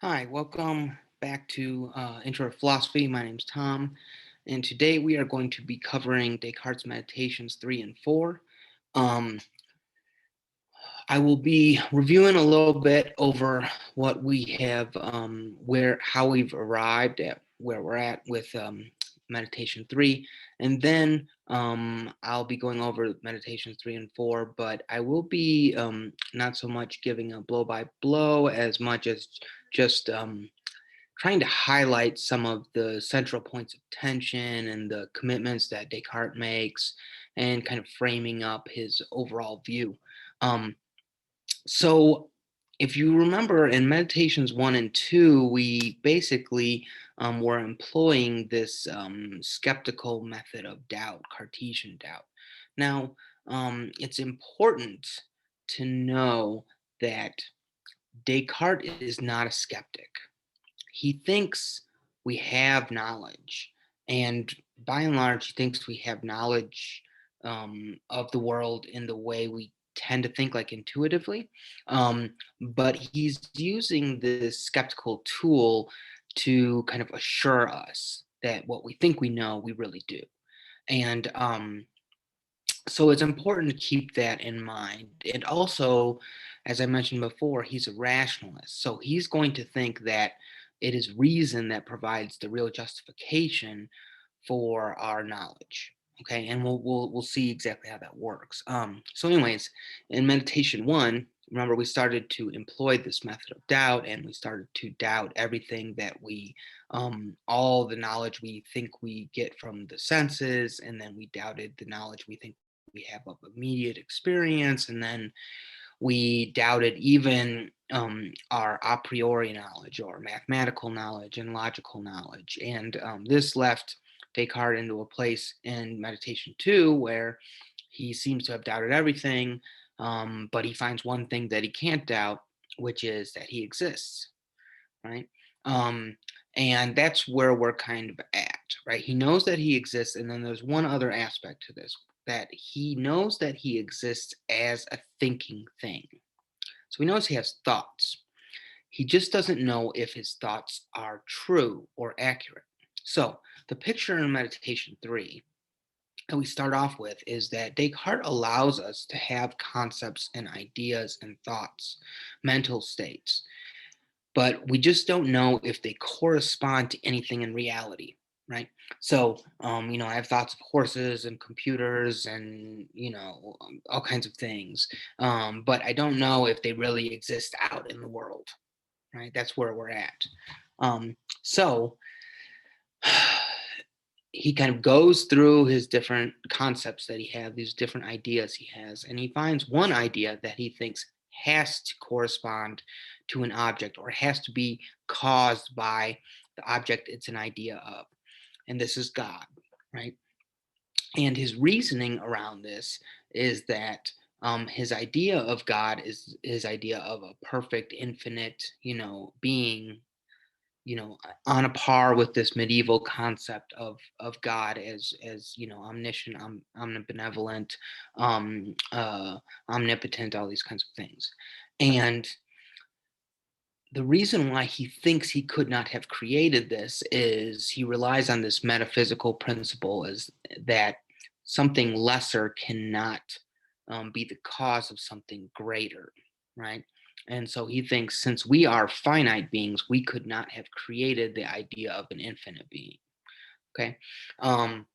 Hi, welcome back to Intro to Philosophy. My name's Tom, and today we are going to be covering Descartes Meditations 3 and 4. Um, I will be reviewing a little bit over what we have, how we've arrived at where we're at with Meditation 3, and then I'll be going over Meditations 3 and 4, but I will be not so much giving a blow by blow as much as just trying to highlight some of the central points of tension and the commitments that Descartes makes and kind of framing up his overall view. Um, so, if you remember in Meditations 1 and 2, we basically were employing this skeptical method of doubt, Cartesian doubt. Now, it's important to know that Descartes is not a skeptic. He thinks we have knowledge, and by and large, he thinks we have knowledge of the world in the way we tend to think, like intuitively. But he's using this skeptical tool to kind of assure us that what we think we know, we really do. And so it's important to keep that in mind. And also, as I mentioned before, he's a rationalist. So he's going to think that it is reason that provides the real justification for our knowledge. Okay, and we'll see exactly how that works. So, anyways, in meditation one, remember we started to employ this method of doubt, and we started to doubt everything that all the knowledge we think we get from the senses, and then we doubted the knowledge we think we have of immediate experience, and then we doubted even our a priori knowledge or mathematical knowledge and logical knowledge. And this left Descartes into a place in meditation 2 where he seems to have doubted everything, but he finds one thing that he can't doubt, which is that he exists, right? Um, and that's where we're kind of at, right? He knows that he exists, and then there's one other aspect to this, that he knows that he exists as a thinking thing. So he knows he has thoughts. He just doesn't know if his thoughts are true or accurate. So the picture in Meditation 3 that we start off with is that Descartes allows us to have concepts and ideas and thoughts, mental states, but we just don't know if they correspond to anything in reality, right? So I have thoughts of horses and computers and all kinds of things, but I don't know if they really exist out in the world, right? That's where we're at. So he kind of goes through his different concepts that he has, these different ideas he has, and he finds one idea that he thinks has to correspond to an object or has to be caused by the object it's an idea of. And this is God, right? And his reasoning around this is that his idea of God is his idea of a perfect, infinite, being, on a par with this medieval concept of God as omniscient, omnibenevolent, omnipotent, all these kinds of things. And the reason why he thinks he could not have created this is he relies on this metaphysical principle is that something lesser cannot be the cause of something greater, right? And so he thinks since we are finite beings, we could not have created the idea of an infinite being. Okay. Um,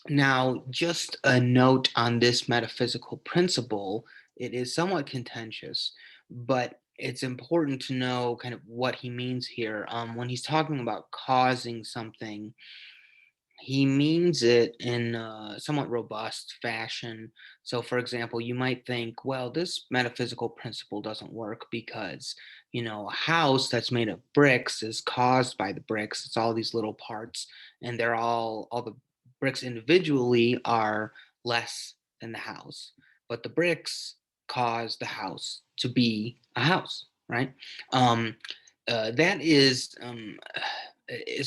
Now, just a note on this metaphysical principle, it is somewhat contentious, but it's important to know kind of what he means here. When he's talking about causing something, he means it in a somewhat robust fashion. So, for example, you might think, well, this metaphysical principle doesn't work because, a house that's made of bricks is caused by the bricks. It's all these little parts, and all the bricks individually are less than the house. But the bricks cause the house to be a house, right? That is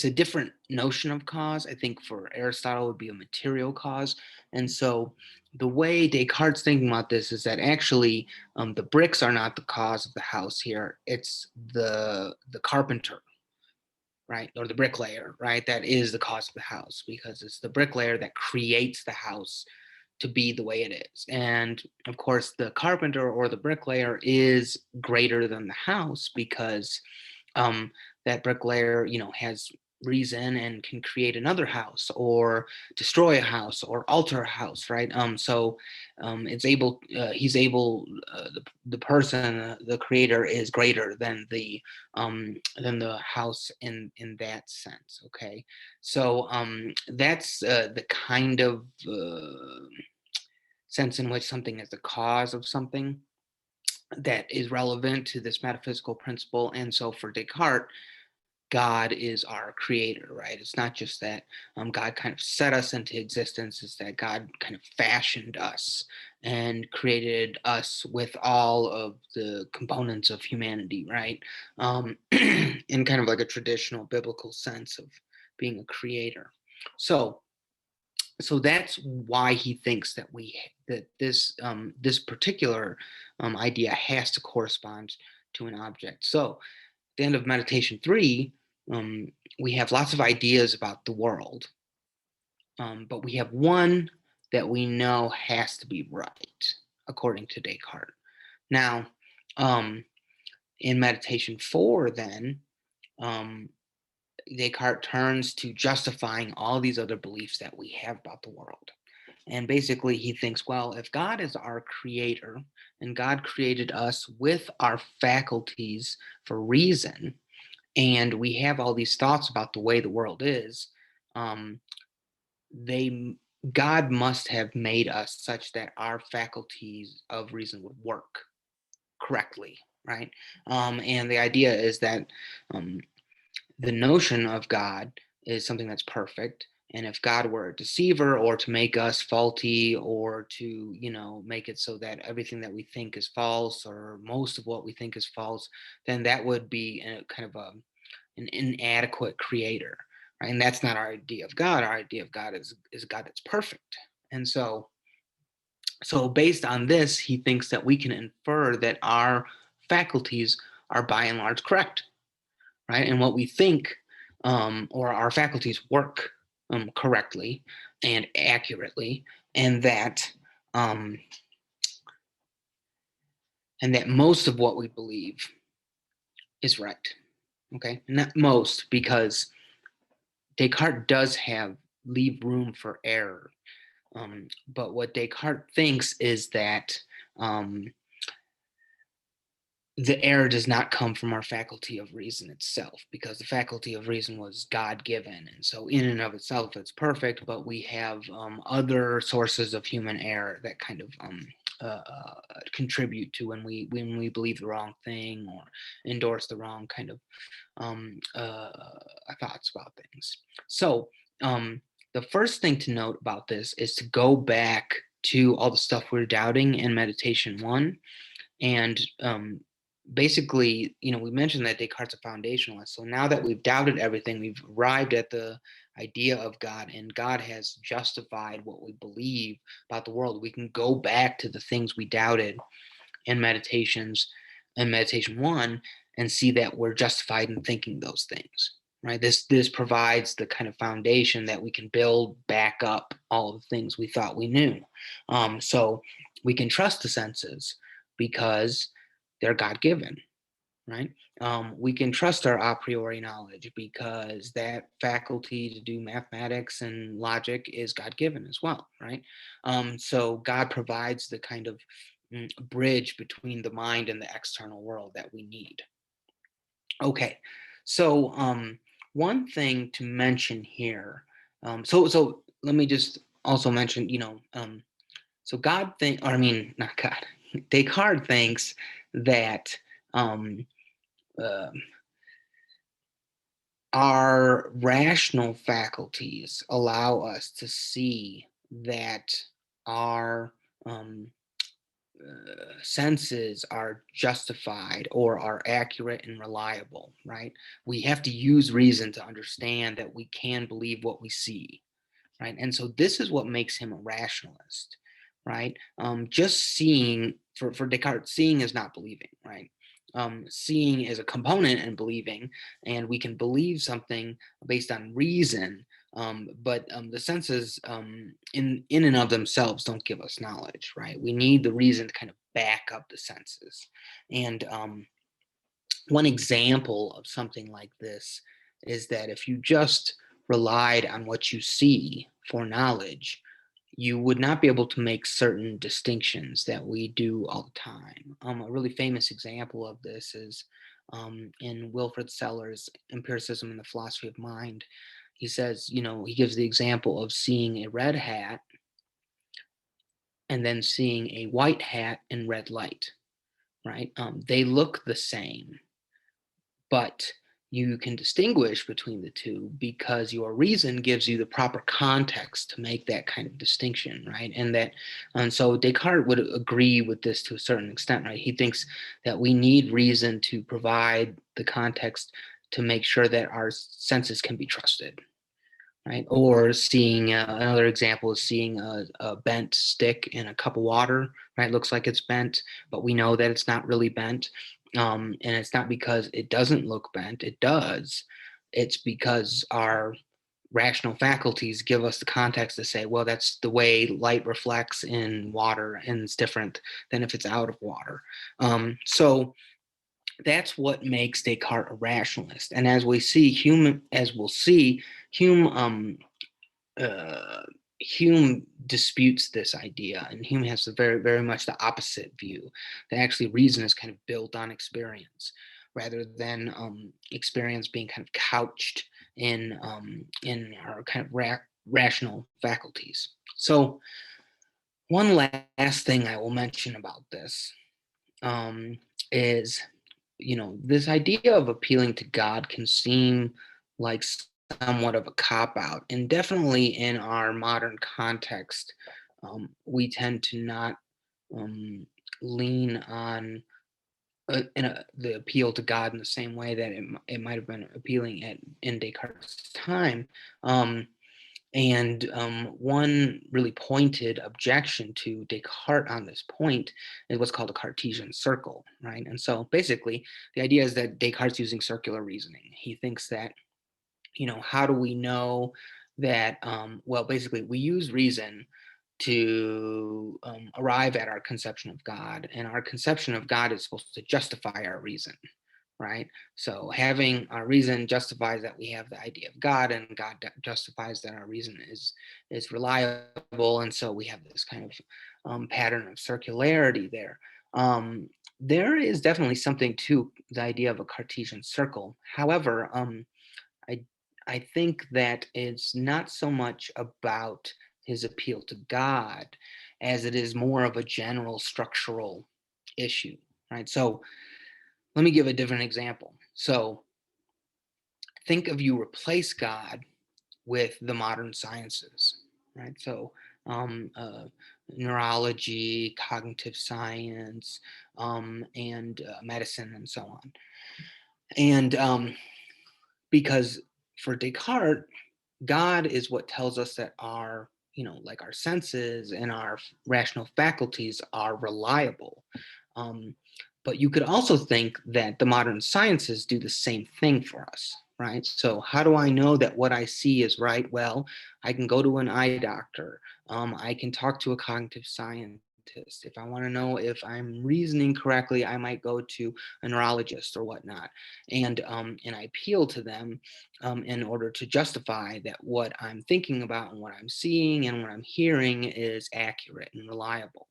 a different notion of cause. I think for Aristotle it would be a material cause, and so the way Descartes' thinking about this is that actually the bricks are not the cause of the house here. It's the carpenter, right, or the bricklayer, right, that is the cause of the house, because it's the bricklayer that creates the house to be the way it is. And of course, the carpenter or the bricklayer is greater than the house, because um, that bricklayer, has reason and can create another house or destroy a house or alter a house, right? It's able, he's able, the person, the creator is greater than the house in that sense. Okay, so that's the kind of sense in which something is the cause of something that is relevant to this metaphysical principle. And so for Descartes, God is our creator, right? It's not just that God kind of set us into existence, it's that God kind of fashioned us and created us with all of the components of humanity, right? In kind of like a traditional biblical sense of being a creator. So that's why he thinks that this particular idea has to correspond to an object. So at the end of meditation 3, we have lots of ideas about the world, but we have one that we know has to be right, according to Descartes. Now, um, in meditation 4, then, um, Descartes turns to justifying all these other beliefs that we have about the world. And basically, he thinks, well, if God is our creator and God created us with our faculties for reason, and we have all these thoughts about the way the world is, um, they God must have made us such that our faculties of reason would work correctly, right? And the idea is that um, the notion of God is something that's perfect. And if God were a deceiver, or to make us faulty, or to, make it so that everything that we think is false, or most of what we think is false, then that would be a kind of an inadequate creator, right? And that's not our idea of God. Our idea of God is a God that's perfect. And so based on this, he thinks that we can infer that our faculties are by and large correct, right? And what we think, or our faculties work correctly and accurately, and um, that most of what we believe is right. Okay, not most, because Descartes does leave room for error. But what Descartes thinks is that um, the error does not come from our faculty of reason itself, because the faculty of reason was God given. And so, in and of itself, it's perfect, but we have other sources of human error that kind of contribute to when we believe the wrong thing or endorse the wrong kind of thoughts about things. So, the first thing to note about this is to go back to all the stuff we're doubting in meditation 1. And basically, we mentioned that Descartes is a foundationalist. So now that we've doubted everything, we've arrived at the idea of God, and God has justified what we believe about the world. We can go back to the things we doubted in meditation 1, and see that we're justified in thinking those things. Right. This provides the kind of foundation that we can build back up all the things we thought we knew. So we can trust the senses because they're God given, right? We can trust our a priori knowledge because that faculty to do mathematics and logic is God given as well, right? So God provides the kind of bridge between the mind and the external world that we need. Okay, so one thing to mention here. So let me just also mention, so not God. Descartes thinks that um, uh, our rational faculties allow us to see that our senses are justified or are accurate and reliable, right? We have to use reason to understand that we can believe what we see, right? And so this is what makes him a rationalist, right? Just seeing, for Descartes, seeing is not believing, right? Seeing is a component in believing, and we can believe something based on reason, but the senses, in and of themselves, don't give us knowledge, right? We need the reason to kind of back up the senses. And one example of something like this is that if you just relied on what you see for knowledge, you would not be able to make certain distinctions that we do all the time. A really famous example of this is in Wilfrid Sellars' Empiricism and the Philosophy of Mind. He says, he gives the example of seeing a red hat and then seeing a white hat in red light, right? They look the same, but you can distinguish between the two because your reason gives you the proper context to make that kind of distinction, right? And so Descartes would agree with this to a certain extent, right? He thinks that we need reason to provide the context to make sure that our senses can be trusted, right? Or seeing, another example is seeing a bent stick in a cup of water, right? Looks like it's bent, but we know that it's not really bent. And it's not because it doesn't look bent, it does. It's because our rational faculties give us the context to say, well, that's the way light reflects in water, and it's different than if it's out of water. So that's what makes Descartes a rationalist. And as we'll see, Hume uh, Hume disputes this idea, and Hume has very, very much the opposite view, that actually reason is kind of built on experience, rather than experience being kind of couched in our kind of rational faculties. So, one last thing I will mention about this is, this idea of appealing to God can seem like somewhat of a cop out, and definitely in our modern context, we tend to not um, lean on the appeal to God in the same way that it might have been appealing in Descartes' time. And one really pointed objection to Descartes on this point is what's called a Cartesian circle, right? And so basically, the idea is that Descartes using circular reasoning. He thinks that, how do we know that, well, basically, we use reason to arrive at our conception of God, and our conception of God is supposed to justify our reason, right? So having our reason justifies that we have the idea of God, and God justifies that our reason is reliable, and so we have this kind of pattern of circularity there. There is definitely something to the idea of a Cartesian circle. However, I I think that it's not so much about his appeal to God as it is more of a general structural issue, right? So let me give a different example. So think of you replace God with the modern sciences, right? So neurology, cognitive science, and medicine, and so on. And because for Descartes, God is what tells us that our, like our senses and our rational faculties are reliable. Um, but you could also think that the modern sciences do the same thing for us, right? So, how do I know that what I see is right? Well, I can go to an eye doctor. I can talk to a cognitive scientist. If I want to know if I'm reasoning correctly, I might go to a neurologist or whatnot, and I appeal to them in order to justify that what I'm thinking about and what I'm seeing and what I'm hearing is accurate and reliable.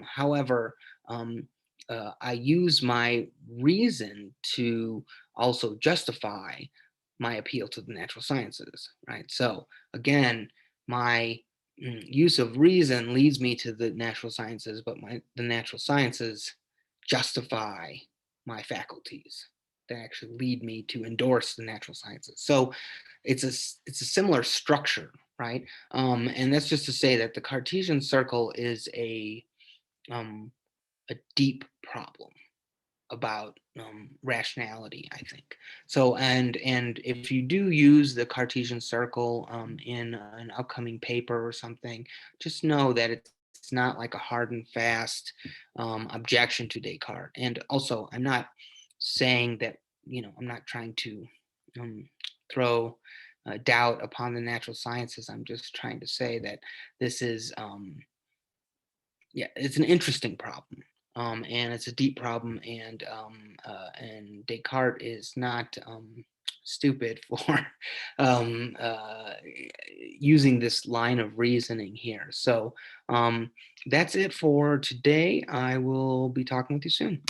However, I use my reason to also justify my appeal to the natural sciences, right? So again, my use of reason leads me to the natural sciences, but the natural sciences justify my faculties that actually lead me to endorse the natural sciences. So it's a similar structure, right? And that's just to say that the Cartesian circle is um, a deep problem about rationality, I think. So, and if you do use the Cartesian circle in an upcoming paper or something, just know that it's it's not like a hard and fast objection to Descartes. And also, I'm not saying that, I'm not trying to um, throw doubt upon the natural sciences. I'm just trying to say that this is, yeah, it's an interesting problem. And it's a deep problem, and Descartes is not stupid for um, uh, using this line of reasoning here. So that's it for today. I will be talking with you soon.